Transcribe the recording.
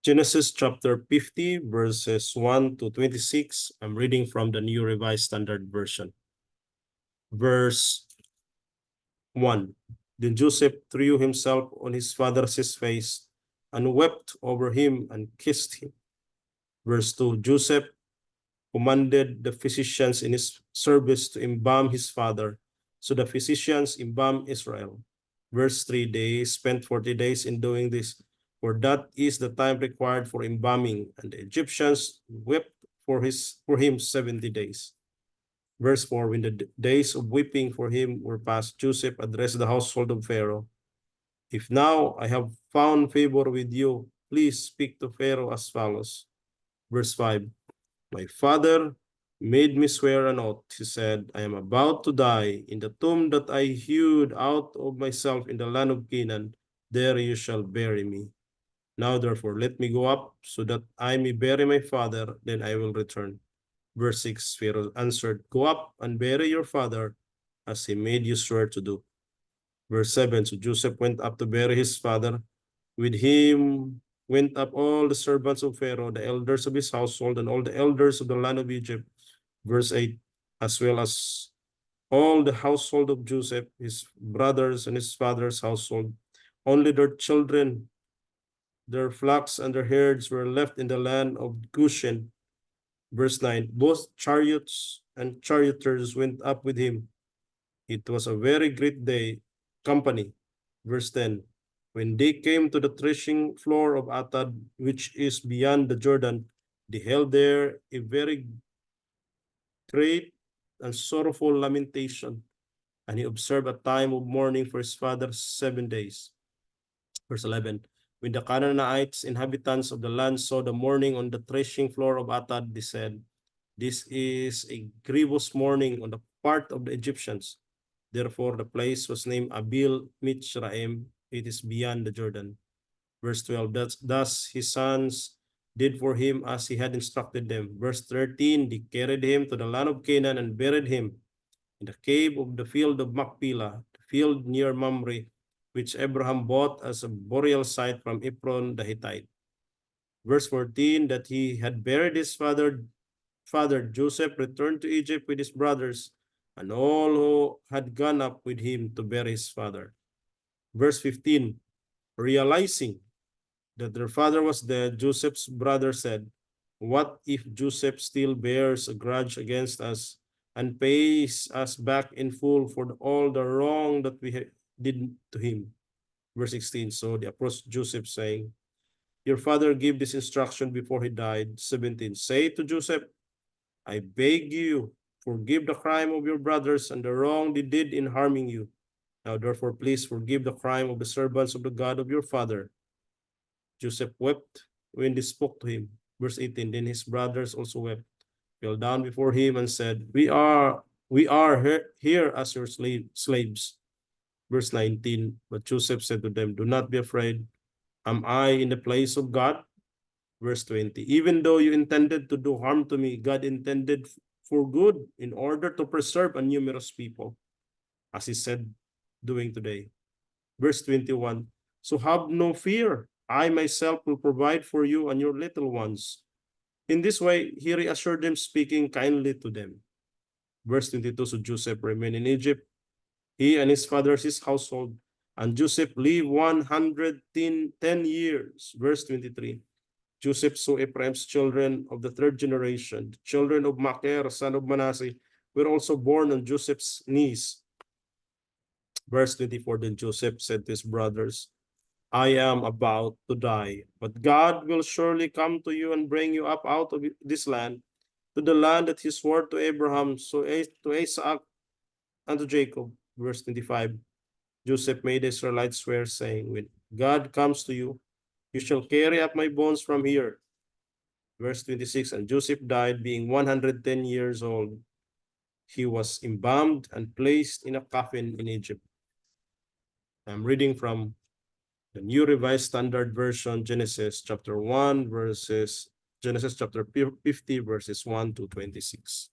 Genesis chapter 50, verses 1 to 26. I'm reading from the New Revised Standard Version. Verse 1. Then Joseph threw himself on his father's face and wept over him and kissed him. Verse 2. Joseph commanded the physicians in his service to embalm his father. So the physicians embalmed Israel. Verse 3. They spent 40 days in doing this, for that is the time required for embalming, and the Egyptians wept for him 70 days. Verse 4, when the days of weeping for him were past, Joseph addressed the household of Pharaoh. If now I have found favor with you, please speak to Pharaoh as follows. Verse 5, my father made me swear an oath. He said, I am about to die. In the tomb that I hewed out of myself in the land of Canaan, there you shall bury me. Now therefore let me go up, so that I may bury my father, then I will return. Verse 6, Pharaoh answered, go up and bury your father, as he made you swear to do. Verse 7, so Joseph went up to bury his father. With him went up all the servants of Pharaoh, the elders of his household, and all the elders of the land of Egypt. Verse 8, as well as all the household of Joseph, his brothers, and his father's household. Only their children, their flocks, and their herds were left in the land of Goshen. Verse 9, both chariots and charioteers went up with him. It was a very great day, company. Verse 10, when they came to the threshing floor of Atad, which is beyond the Jordan, they held there a very great and sorrowful lamentation. And he observed a time of mourning for his father 7 days. Verse 11, when the Canaanites, inhabitants of the land, saw the mourning on the threshing floor of Atad, they said, this is a grievous mourning on the part of the Egyptians. Therefore, the place was named Abil Mitzraim. It is beyond the Jordan. Verse 12, thus his sons did for him as he had instructed them. Verse 13, they carried him to the land of Canaan and buried him in the cave of the field of Machpelah, the field near Mamre, which Abraham bought as a burial site from Ephron the Hittite. Verse 14, that he had buried his father Joseph returned to Egypt with his brothers and all who had gone up with him to bury his father. Verse 15, realizing that their father was dead, Joseph's brother said, what if Joseph still bears a grudge against us and pays us back in full for all the wrong that we did to him? Verse 16, so they approached Joseph saying, your father gave this instruction before he died. 17, say to Joseph, I beg you, forgive the crime of your brothers and the wrong they did in harming you. Now therefore please forgive the crime of the servants of the God of your father. Joseph wept when they spoke to him. Verse 18, then his brothers also wept, fell down before him and said, we are here as your slaves. Verse 19, but Joseph said to them, do not be afraid. Am I in the place of God? Verse 20, even though you intended to do harm to me, God intended for good in order to preserve a numerous people, as he said, doing today. Verse 21, so have no fear. I myself will provide for you and your little ones. In this way, he reassured them, speaking kindly to them. Verse 22, so Joseph remained in Egypt, he and his father's his household, and Joseph lived 110 years. Verse 23, Joseph saw Ephraim's children of the third generation. The children of Machir, son of Manasseh, were also born on Joseph's knees. Verse 24, then Joseph said to his brothers, I am about to die, but God will surely come to you and bring you up out of this land, to the land that he swore to Abraham, to Isaac, and to Jacob. Verse 25, Joseph made the Israelites swear, saying, when God comes to you, you shall carry up my bones from here. Verse 26, and Joseph died being 110 years old. He was embalmed and placed in a coffin in Egypt. I'm reading from the New Revised Standard Version, Genesis chapter 50, verses 1 to 26.